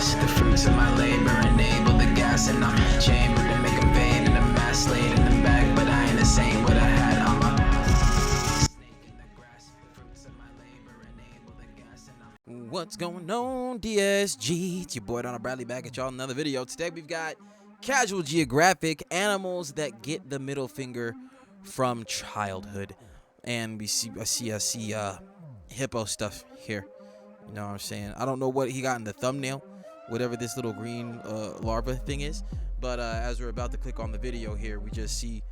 grass. The fruits of my labor enable the gas, and I'm chambered to make them fade in the mass, laid in the bag, but I ain't the same what I had. I'm a snake in the grass. The fruits of my labor enable the gas, and I'm What's going on, DSG? It's your boy Donald Bradley back at y'all another video. Today we've got casual geographic animals that get the middle finger from childhood, and I see hippo stuff here. You know what I'm saying? I don't know what he got in the thumbnail, whatever this little green larva thing is, but as we're about to click on the video here, we just see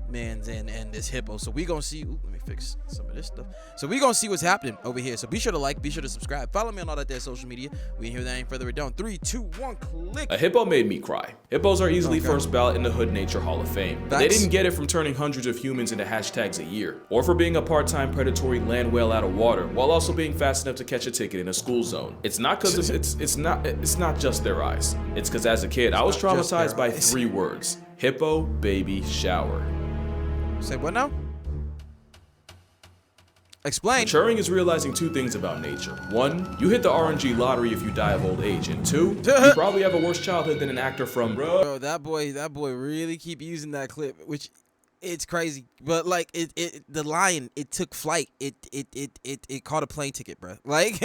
man's and this hippo. So we gonna see. Ooh, let me fix some of this stuff. So we gonna see what's happening over here. So be sure to like, be sure to subscribe, follow me on all that there social media. We ain't here that ain't further ado. 3, 2, 1, click. A hippo made me cry. Hippos are easily first ballot in the Hood Nature Hall of Fame. But they didn't get it from turning hundreds of humans into hashtags a year, or for being a part-time predatory land whale out of water, while also being fast enough to catch a ticket in a school zone. It's not because it's not just their eyes. It's because as a kid, I was traumatized by 3 words: hippo, baby, shower. Say what now? Explain. Maturing is realizing 2 things about nature. 1, you hit the RNG lottery if you die of old age. And 2, you probably have a worse childhood than an actor from Bro, that boy really keep using that clip, which it's crazy. But like the lion, it took flight. It caught a plane ticket, bro. Like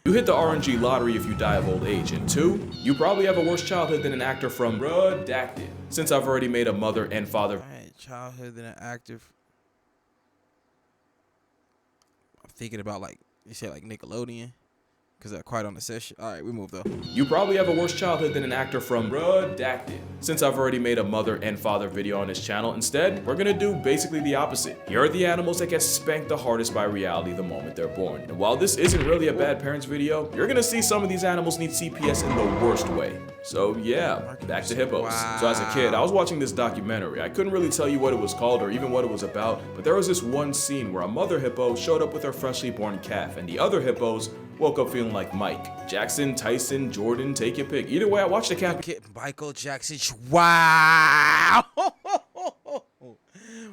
You hit the RNG lottery if you die of old age. And 2, you probably have a worse childhood than an actor from Redacted. Since I've already made a mother and father. Alright, childhood than an actor. I'm thinking about, like, you said, like Nickelodeon, because they're quite on the session. Alright, we move though. You probably have a worse childhood than an actor from Redacted. Since I've already made a mother and father video on this channel, instead, we're gonna do basically the opposite. Here are the animals that get spanked the hardest by reality the moment they're born. And while this isn't really a bad parents video, you're gonna see some of these animals need CPS in the worst way. So yeah, back to hippos. Wow. So as a kid, I was watching this documentary. I couldn't really tell you what it was called or even what it was about, but there was this one scene where a mother hippo showed up with her freshly born calf, and the other hippos woke up feeling like Mike. Jackson, Tyson, Jordan, take your pick. Either way, I watched the calf. Michael Jackson. Wow.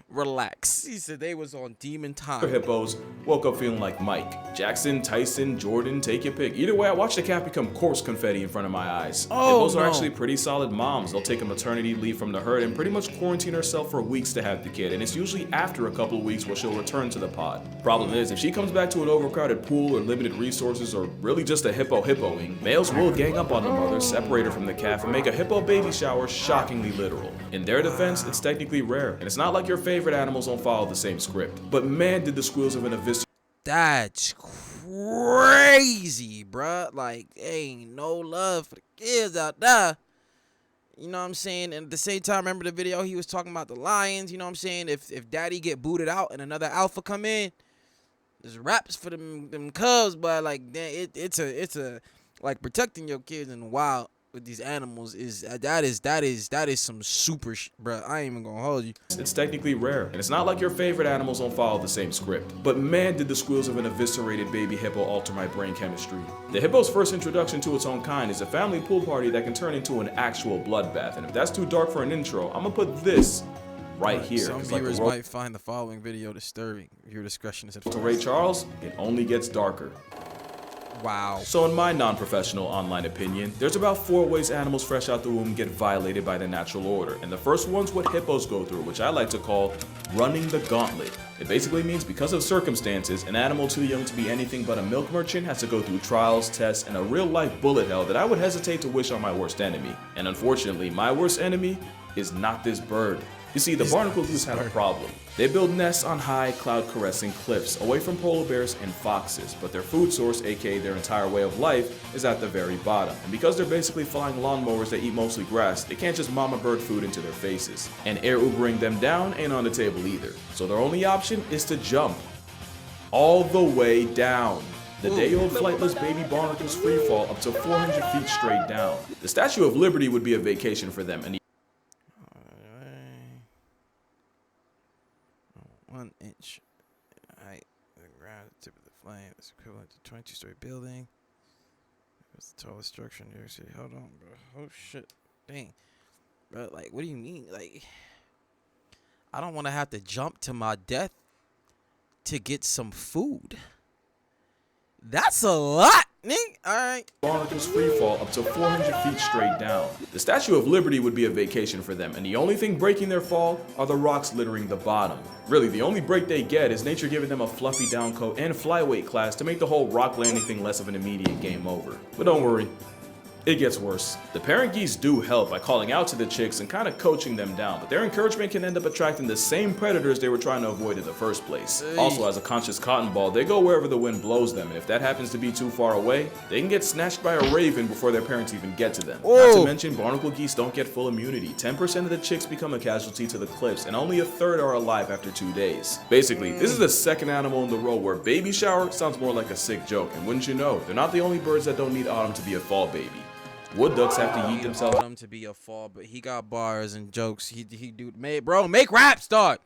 Relax. He said they was on demon time. Hippos woke up feeling like Mike. Jackson, Tyson, Jordan, take your pick. Either way, I watched the calf become corpse confetti in front of my eyes. Hippos are actually pretty solid moms. They'll take a maternity leave from the herd and pretty much quarantine herself for weeks to have the kid, and it's usually after a couple of weeks where she'll return to the pod. Problem is, if she comes back to an overcrowded pool or limited resources or really just a hippoing, males will gang up on the mother, separate her from the calf, and make a hippo baby shower shockingly literal. In their defense, it's technically rare, and it's not like your favorite animals don't follow the same script. But man, did the squeals of an eviscerated. That's crazy, bruh. Like, ain't no love for the kids out there. You know what I'm saying? And at the same time, remember the video he was talking about the lions? You know what I'm saying? If daddy get booted out and another alpha come in, there's raps for them cubs, but like it's a like protecting your kids in the wild with these animals is some super bruh. I ain't even gonna hold you. It's technically rare, and it's not like your favorite animals don't follow the same script. But man, did the squeals of an eviscerated baby hippo alter my brain chemistry. The hippo's first introduction to its own kind is a family pool party that can turn into an actual bloodbath. And if that's too dark for an intro, I'm gonna put this right here. Some viewers might find the following video disturbing. Your discretion is advised. To Ray Charles, it only gets darker. Wow. So in my non-professional online opinion, there's about 4 ways animals fresh out the womb get violated by the natural order. And the first one's what hippos go through, which I like to call running the gauntlet. It basically means because of circumstances, an animal too young to be anything but a milk merchant has to go through trials, tests, and a real-life bullet hell that I would hesitate to wish on my worst enemy. And unfortunately, my worst enemy is not this bird. You see, the barnacle goose had a problem. They build nests on high, cloud-caressing cliffs, away from polar bears and foxes, but their food source, aka their entire way of life, is at the very bottom. And because they're basically flying lawnmowers that eat mostly grass, they can't just mama bird food into their faces. And air Ubering them down ain't on the table either. So their only option is to jump. All the way down. The day-old flightless baby barnacles freefall up to 400 feet straight down. The Statue of Liberty would be a vacation for them, and 1 inch height of the ground, the tip of the flame is equivalent to 22-story building. It's the tallest structure in New York City. Hold on, bro. Oh shit, dang, bro. Like, what do you mean? Like, I don't want to have to jump to my death to get some food. That's a lot, nigga. Barnacles free fall up to 400 feet straight down. The Statue of Liberty would be a vacation for them, and the only thing breaking their fall are the rocks littering the bottom. Really, the only break they get is nature giving them a fluffy down coat and flyweight class to make the whole rock landing thing less of an immediate game over. But don't worry, it gets worse. The parent geese do help by calling out to the chicks and kind of coaching them down, but their encouragement can end up attracting the same predators they were trying to avoid in the first place. Also, as a conscious cotton ball, they go wherever the wind blows them, and if that happens to be too far away, they can get snatched by a raven before their parents even get to them. Not to mention, barnacle geese don't get full immunity. 10% of the chicks become a casualty to the cliffs, and only a third are alive after 2 days. Basically, this is the second animal in the row where baby shower sounds more like a sick joke, and wouldn't you know, they're not the only birds that don't need autumn to be a fall baby. Wood ducks have to eat themselves to be a fall, but he got bars and jokes. He do make raps, dog.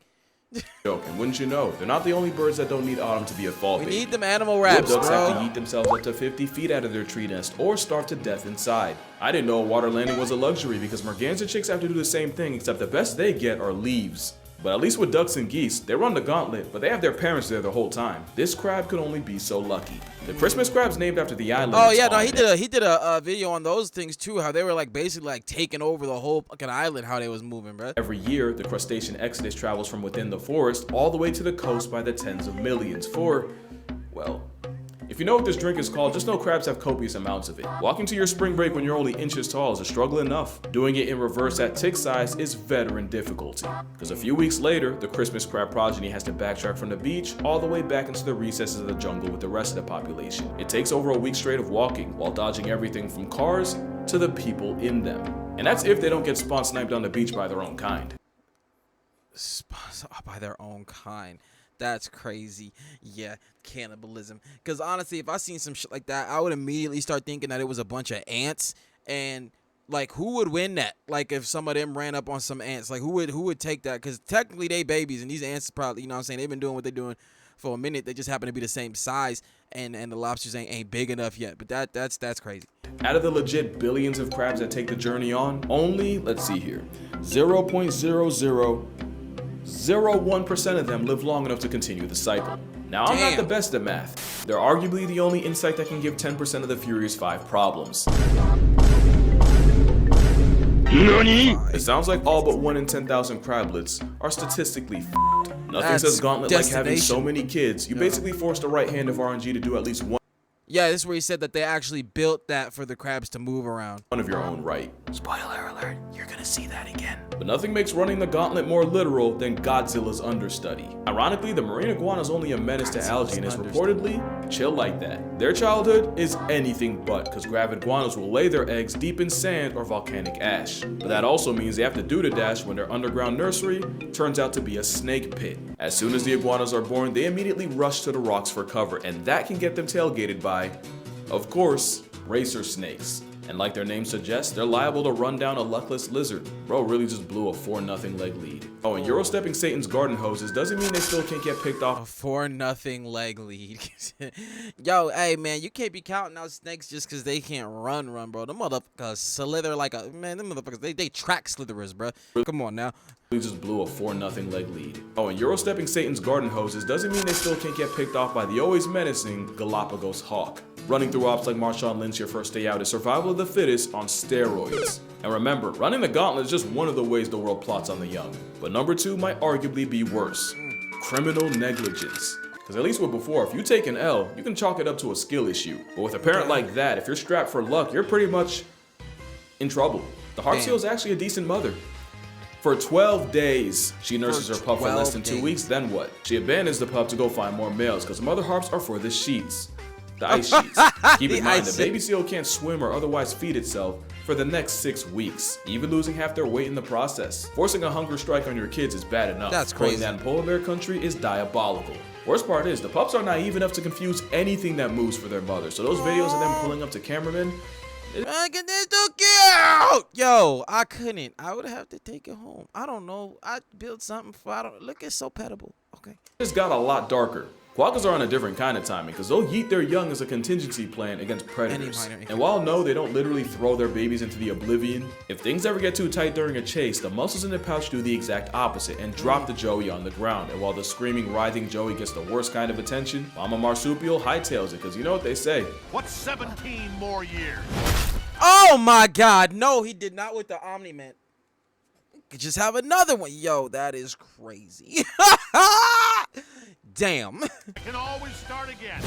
And wouldn't you know, they're not the only birds that don't need autumn to be a fall baby. We need them animal raps, Wood ducks bro. have to eat themselves up to 50 feet out of their tree nest or starve to death inside. I didn't know water landing was a luxury because merganser chicks have to do the same thing, except the best they get are leaves. But at least with ducks and geese, they run the gauntlet, but they have their parents there the whole time. This crab could only be so lucky. The Christmas crab's named after the island. Oh yeah, no, he did a video on those things too, how they were like basically like taking over the whole fucking island, how they was moving, bro. Every year, the crustacean exodus travels from within the forest all the way to the coast by the tens of millions for, well, if you know what this drink is called, just know crabs have copious amounts of it. Walking to your spring break when you're only inches tall is a struggle enough. Doing it in reverse at tick size is veteran difficulty. Because a few weeks later, the Christmas crab progeny has to backtrack from the beach all the way back into the recesses of the jungle with the rest of the population. It takes over a week straight of walking, while dodging everything from cars to the people in them. And that's if they don't get spawn sniped on the beach by their own kind. By their own kind. That's crazy. Yeah, cannibalism. Because honestly, if I seen some shit like that, I would immediately start thinking that it was a bunch of ants. And like, who would win that? Like, if some of them ran up on some ants, like who would take that? Because technically they babies, and these ants probably, you know what I'm saying, they've been doing what they're doing for a minute. They just happen to be the same size, and the lobsters ain't big enough yet. But that's crazy. Out of the legit billions of crabs that take the journey on, only, let's see here, 0.0001% of them live long enough to continue the cycle. Now, I'm not the best at math. They're arguably the only insect that can give 10% of the Furious 5 problems. NANI? It sounds like all but 1 in 10,000 crablets are statistically f***ed. Nothing says gauntlet like having so many kids. You basically forced a right hand of RNG to do at least one. Yeah, this is where he said that they actually built that for the crabs to move around. One of your own right. Spoiler alert, you're gonna see that again. But nothing makes running the gauntlet more literal than Godzilla's understudy. Ironically, the marine iguana is only a menace to algae and is reportedly chill like that. Their childhood is anything but, because gravid iguanas will lay their eggs deep in sand or volcanic ash. But that also means they have to do the dash when their underground nursery turns out to be a snake pit. As soon as the iguanas are born, they immediately rush to the rocks for cover, and that can get them tailgated by, of course, racer snakes. And like their name suggests, they're liable to run down a luckless lizard. Bro really just blew a 4-0 leg lead. Oh, and Euro-stepping Satan's garden hoses doesn't mean they still can't get picked off. A 4-0 leg lead. Yo, hey man, you can't be counting out snakes just because they can't run, bro. Them motherfuckers slither like a, man, them motherfuckers, they track slitherers, bro. Come on now. Just blew a 4-0 leg lead. Oh, and Euro-stepping Satan's garden hoses doesn't mean they still can't get picked off by the always menacing Galapagos hawk. Running through ops like Marshawn Lynch your first day out is survival of the fittest on steroids. And remember, running the gauntlet is just one of the ways the world plots on the young. But number 2 might arguably be worse. Criminal negligence. Because at least with before, if you take an L, you can chalk it up to a skill issue. But with a parent like that, if you're strapped for luck, you're pretty much in trouble. The Harp Seal is actually a decent mother. For 12 days, she nurses her pup for less than 2 weeks, then what? She abandons the pup to go find more males, because mother harps are for the sheets. The ice sheets. Keep in mind, the baby seal can't swim or otherwise feed itself for the next 6 weeks, even losing half their weight in the process. Forcing a hunger strike on your kids is bad enough. That's crazy. Pulling that in polar bear country is diabolical. Worst part is, the pups are naive enough to confuse anything that moves for their mother, so those videos of them pulling up to cameramen, Get this too cute. Yo, I couldn't. I would have to take it home. I don't know. I built something for. Look, it's so petable. Okay. it's got a lot darker. Quokkas are on a different kind of timing because they'll yeet their young as a contingency plan against predators. And while no, they don't literally throw their babies into the oblivion, if things ever get too tight during a chase, the muscles in their pouch do the exact opposite and drop the joey on the ground. And while the screaming, writhing joey gets the worst kind of attention, Mama Marsupial hightails it because you know what they say. What's 17 more years? Oh my God, no, he did not with the Omni-Man. Could just have another one. Yo, that is crazy. Damn. Can always start again.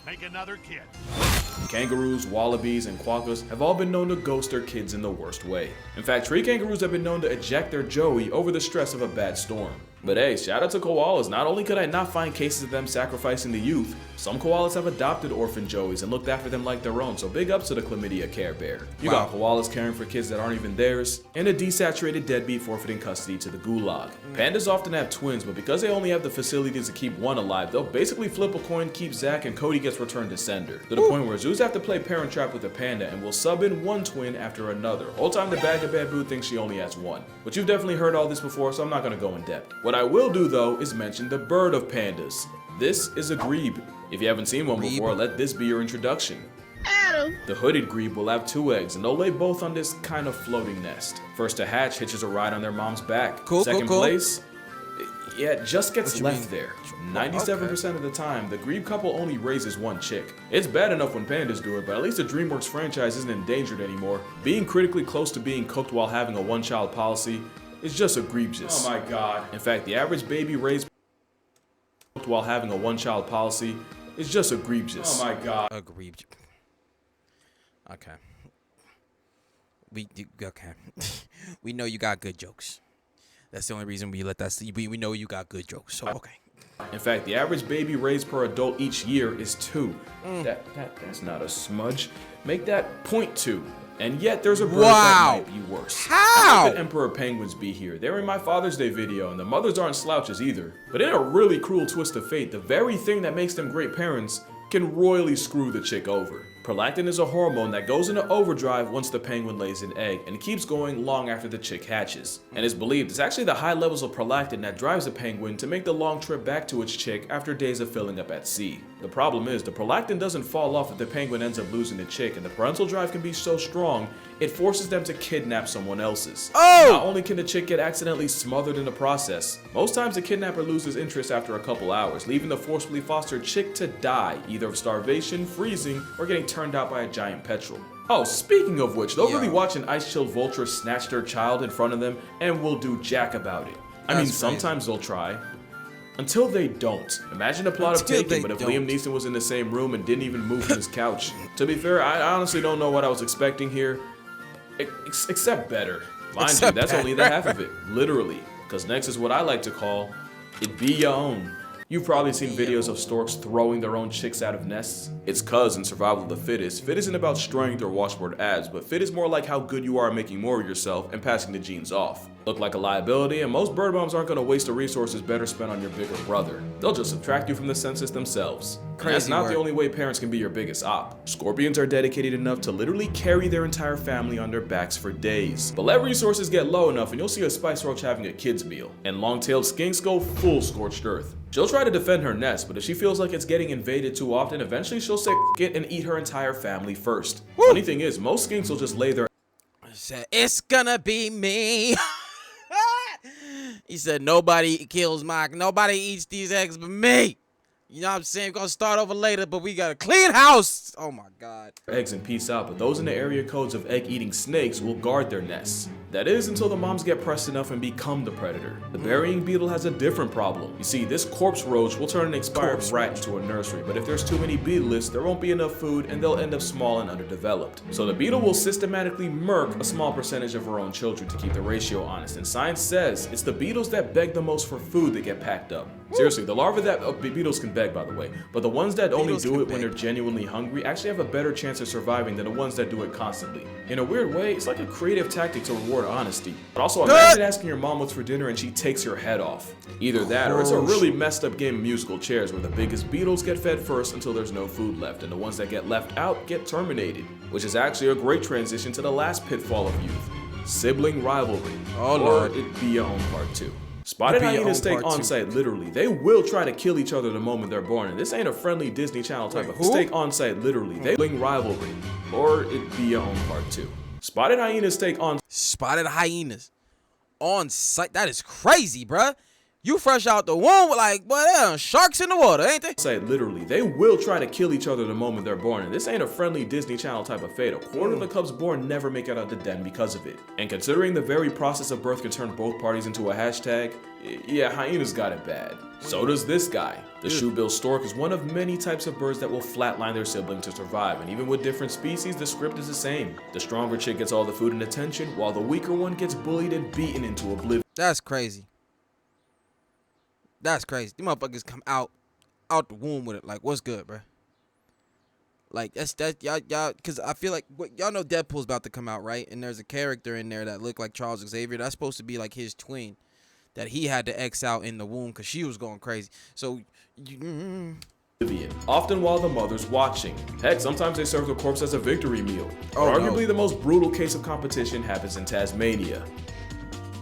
Make another kid. Kangaroos, wallabies, and quokkas have all been known to ghost their kids in the worst way. In fact, tree kangaroos have been known to eject their joey over the stress of a bad storm. But hey, shout out to koalas. Not only could I not find cases of them sacrificing the youth, some koalas have adopted orphan joeys and looked after them like their own, so big ups to the chlamydia care bear. You got koalas caring for kids that aren't even theirs, and a desaturated deadbeat forfeiting custody to the gulag. Pandas often have twins, but because they only have the facilities to keep one alive, they'll basically flip a coin, keep Zach, and Cody gets returned to sender. To the point where zoos have to play parent trap with a panda and will sub in one twin after another. Whole time the bag of bamboo thinks she only has one. But you've definitely heard all this before, so I'm not gonna go in depth. What I will do though is mention the bird of pandas. This is a grebe. If you haven't seen one before, let this be your introduction. Adam. The hooded grebe will have 2 eggs, and they'll lay both on this kind of floating nest. First to hatch hitches a ride on their mom's back. Second place, yeah, it just gets left there. 97% of the time, the grebe couple only raises 1 chick. It's bad enough when pandas do it, but at least the DreamWorks franchise isn't endangered anymore. Being critically close to being cooked while having a 1-child policy is just egregious. Oh my God. In fact, the average baby raised while having a 1-child policy is just egregious. Oh my God. Egregious. Okay. Okay. We know you got good jokes. That's the only reason we let that see. We know you got good jokes. So okay. In fact, the average baby raised per adult each year is 2. That's not a smudge. Make that 0.2. And yet there's a bird that might be worse. How could emperor penguins be here? They were in my Father's Day video, and the mothers aren't slouches either. But in a really cruel twist of fate, the very thing that makes them great parents can royally screw the chick over. Prolactin is a hormone that goes into overdrive once the penguin lays an egg and keeps going long after the chick hatches. And it's believed it's actually the high levels of prolactin that drives a penguin to make the long trip back to its chick after days of filling up at sea. The problem is the prolactin doesn't fall off if the penguin ends up losing the chick, and the parental drive can be so strong it forces them to kidnap someone else's. Not only can the chick get accidentally smothered in the process, most times the kidnapper loses interest after a couple hours, leaving the forcibly fostered chick to die, either of starvation, freezing, or getting turned out by a giant petrel. Oh, speaking of which, they'll really watch an ice-chilled vulture snatch their child in front of them and will do jack about it. I mean, sometimes they'll try. Until they don't. Imagine a plot of Taken, but if Liam Neeson was in the same room and didn't even move from his couch. To be fair, I honestly don't know what I was expecting here. Except better. Mind you, that's only the half of it. Literally. Because next is what I like to call, it be your own. You've probably seen videos of storks throwing their own chicks out of nests. It's cuz in survival of the fittest, fit isn't about strength or washboard abs, but fit is more like how good you are at making more of yourself and passing the genes off. Look like a liability, and most bird moms aren't going to waste the resources better spent on your bigger brother. They'll just subtract you from the census themselves. And that's not the only way parents can be your biggest op. Scorpions are dedicated enough to literally carry their entire family on their backs for days. But let resources get low enough and you'll see a spice roach having a kid's meal. And long-tailed skinks go full scorched earth. She'll try to defend her nest, but if she feels like it's getting invaded too often, eventually she'll say it and eat her entire family first. Funny thing is, most skinks will just lay their it's gonna be me. He said nobody eats these eggs but me. You know what I'm saying? We're gonna start over later, but we got a clean house. Oh my God. Eggs and peace out, but those in the area codes of egg-eating snakes will guard their nests. That is until the moms get pressed enough and become the predator. The burying beetle has a different problem. You see, this corpse roach will turn an expired rat into a nursery, but if there's too many beetleists, there won't be enough food and they'll end up small and underdeveloped. So the beetle will systematically murk a small percentage of her own children to keep the ratio honest, and science says it's the beetles that beg the most for food that get packed up. Seriously, the larvae that beetles can beg, by the way, but the ones that only do it when they're genuinely hungry actually have a better chance of surviving than the ones that do it constantly. In a weird way, it's like a creative tactic to reward honesty. But also imagine asking your mom what's for dinner and she takes your head off. Either that or it's a really messed up game of musical chairs where the biggest beetles get fed first until there's no food left, and the ones that get left out get terminated. Which is actually a great transition to the last pitfall of youth, sibling rivalry. Or it'd be your own part too. Spotted Be your hyenas own take part two. on-site literally. They will try to kill each other the moment they're born. And this ain't a friendly Disney Channel type of who? take on-site literally. They bring rivalry, or it be your own part two. Spotted hyenas take on Spotted hyenas on site. That is crazy, bruh. You fresh out the womb, like, boy, there are sharks in the water, ain't they? Say literally, they will try to kill each other the moment they're born, and this ain't a friendly Disney Channel type of fate. A quarter of the cubs born never make it out the den because of it. And considering the very process of birth can turn both parties into a hashtag, yeah, hyenas got it bad. So does this guy. The shoebill stork is one of many types of birds that will flatline their sibling to survive, and even with different species, the script is the same. The stronger chick gets all the food and attention, while the weaker one gets bullied and beaten into oblivion. That's crazy. That's crazy. These motherfuckers come out the womb with it. Like, what's good, bro? Like, y'all, because I feel like, y'all know Deadpool's about to come out, right? And there's a character in there that looked like Charles Xavier. That's supposed to be like his twin that he had to X out in the womb because she was going crazy. So, Often while the mother's watching. Heck, sometimes they serve the corpse as a victory meal. Oh, But no. arguably the most brutal case of competition happens in Tasmania.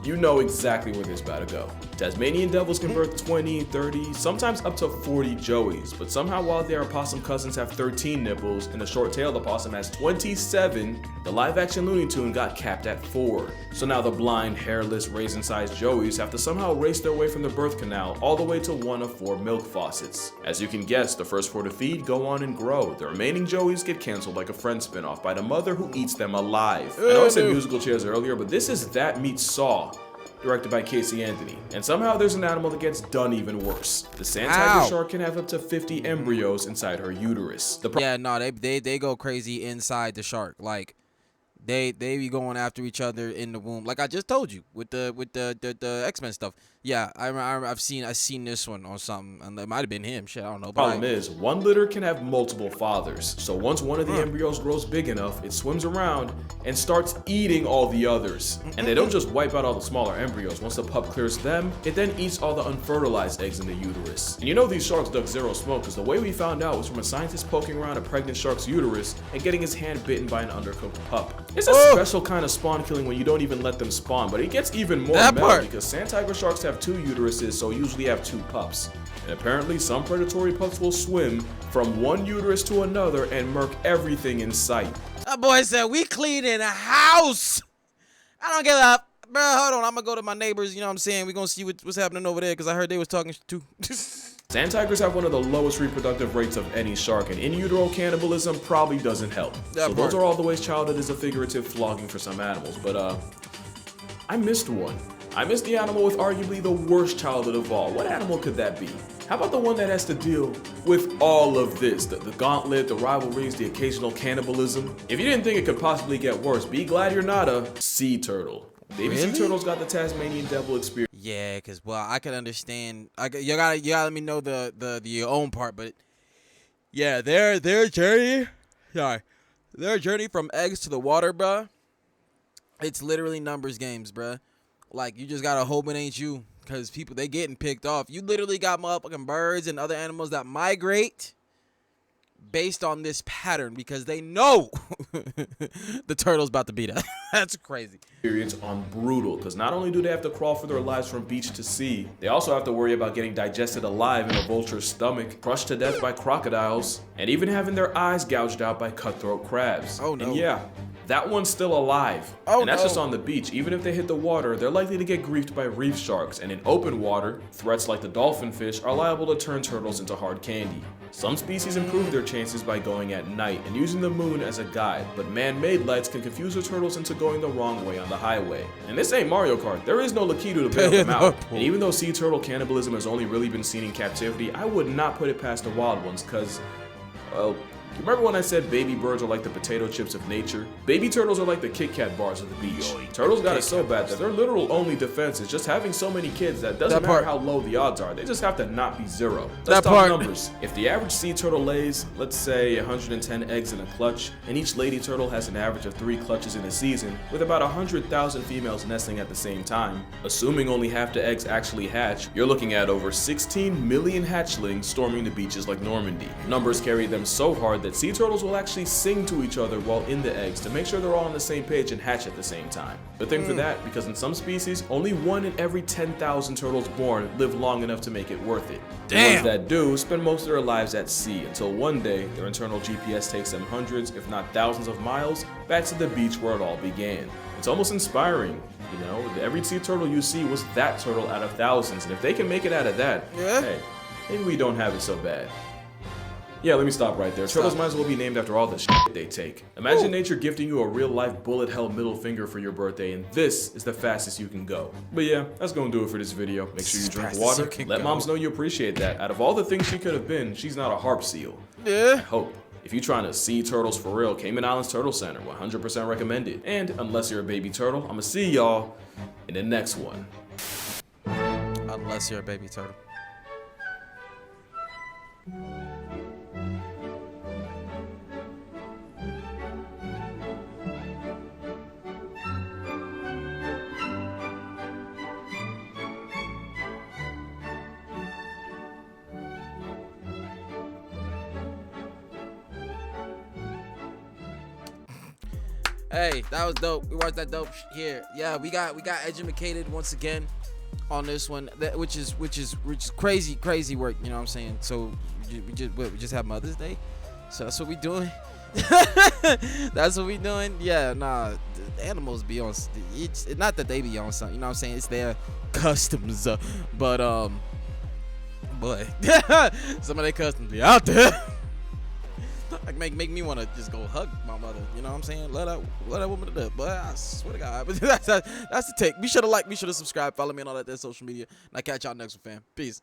You know exactly where this is about to go. Tasmanian devils can birth 20, 30, sometimes up to 40 joeys, but somehow while their opossum cousins have 13 nipples and the short-tailed opossum has 27, the live-action Looney Tune got capped at 4. So now the blind, hairless, raisin-sized joeys have to somehow race their way from the birth canal all the way to one of 4 milk faucets. As you can guess, the first 4 to feed go on and grow. The remaining joeys get canceled like a Friends spinoff by the mother who eats them alive. I know I said musical chairs earlier, but this is That Meets Saw, directed by Casey Anthony. And somehow there's an animal that gets done even worse. The sand tiger shark can have up to 50 embryos inside her uterus. yeah, no, they go crazy inside the shark. Like, they be going after each other in the womb. Like I just told you with the X-Men stuff. Yeah, I've seen this one on something, and it might have been him. Shit, I don't know. But Problem is, one litter can have multiple fathers. So once one of the embryos grows big enough, it swims around and starts eating all the others. And they don't just wipe out all the smaller embryos. Once the pup clears them, it then eats all the unfertilized eggs in the uterus. And you know these sharks duck zero smoke, because the way we found out was from a scientist poking around a pregnant shark's uterus and getting his hand bitten by an undercooked pup. It's a special kind of spawn killing when you don't even let them spawn, but it gets even more meta because sand tiger sharks have 2 uteruses, so usually have 2 pups. And apparently some predatory pups will swim from one uterus to another and murk everything in sight. That boy said, we cleaning a house. I don't give up. Bro, hold on. I'm going to go to my neighbors. You know what I'm saying? We're going to see what's happening over there because I heard they was talking too. Sand tigers have one of the lowest reproductive rates of any shark, and in utero cannibalism probably doesn't help. So those are all the ways childhood is a figurative flogging for some animals. But I missed one. I missed the animal with arguably the worst childhood of all. What animal could that be? How about the one that has to deal with all of this? The gauntlet, the rivalries, the occasional cannibalism. If you didn't think it could possibly get worse, be glad you're not a sea turtle. Baby sea turtles got the Tasmanian devil experience. Yeah, because, well, I can understand. You gotta let me know the your own part, but yeah, their journey from eggs to the water, bruh, it's literally numbers games, bruh. Like, you just gotta hope it ain't you, because people, they getting picked off. You literally got motherfucking birds and other animals that migrate based on this pattern because they know the turtle's about to beat us. That's crazy. Experience on brutal, because not only do they have to crawl for their lives from beach to sea, they also have to worry about getting digested alive in a vulture's stomach, crushed to death by crocodiles, and even having their eyes gouged out by cutthroat crabs. Oh no. And yeah, that one's still alive. And that's just on the beach. Even if they hit the water, they're likely to get griefed by reef sharks, and in open water, threats like the dolphin fish are liable to turn turtles into hard candy. Some species improve their chances by going at night and using the moon as a guide, but man-made lights can confuse the turtles into going the wrong way on the highway. And this ain't Mario Kart, there is no Lakitu to bail them out. And even though sea turtle cannibalism has only really been seen in captivity, I would not put it past the wild ones, cause, well, remember when I said baby birds are like the potato chips of nature? Baby turtles are like the Kit Kat bars of the beach. Turtles got it so bad that their literal only defense is just having so many kids that doesn't matter how low the odds are. They just have to not be 0. Let's talk numbers. If the average sea turtle lays, let's say 110 eggs in a clutch, and each lady turtle has an average of 3 clutches in a season, with about 100,000 females nesting at the same time, assuming only half the eggs actually hatch, you're looking at over 16 million hatchlings storming the beaches like Normandy. Numbers carry them so hard are that sea turtles will actually sing to each other while in the eggs to make sure they're all on the same page and hatch at the same time. Good thing for that, because in some species, only 1 in every 10,000 turtles born live long enough to make it worth it. The ones that do spend most of their lives at sea until one day their internal GPS takes them hundreds, if not thousands of miles back to the beach where it all began. It's almost inspiring, you know, every sea turtle you see was that turtle out of thousands, and if they can make it out of that, hey, maybe we don't have it so bad. Yeah, let me stop right there. Turtles might as well be named after all the shit they take. Imagine nature gifting you a real-life bullet-hell middle finger for your birthday, and this is the fastest you can go. But yeah, that's gonna do it for this video. Make sure you drink water. Let moms know you appreciate that. Out of all the things she could have been, she's not a harp seal. I hope. If you're trying to see turtles for real, Cayman Islands Turtle Center, 100% recommended. And unless you're a baby turtle, I'ma see y'all in the next one. Unless you're a baby turtle. Hey, that was dope. We watched that dope here. Yeah, we got educated once again on this one, which is crazy work. You know what I'm saying? So we just have Mother's Day, so that's what we doing. That's what we doing. Yeah, nah, the animals be on. It's not that they be on something. You know what I'm saying? It's their customs, but some of their customs be out there. Like make me want to just go hug my mother. You know what I'm saying? Let that woman to death. But I swear to God, but that's the take. Be sure to like, be sure to subscribe, follow me on all that social media. And I catch y'all next one, fam. Peace.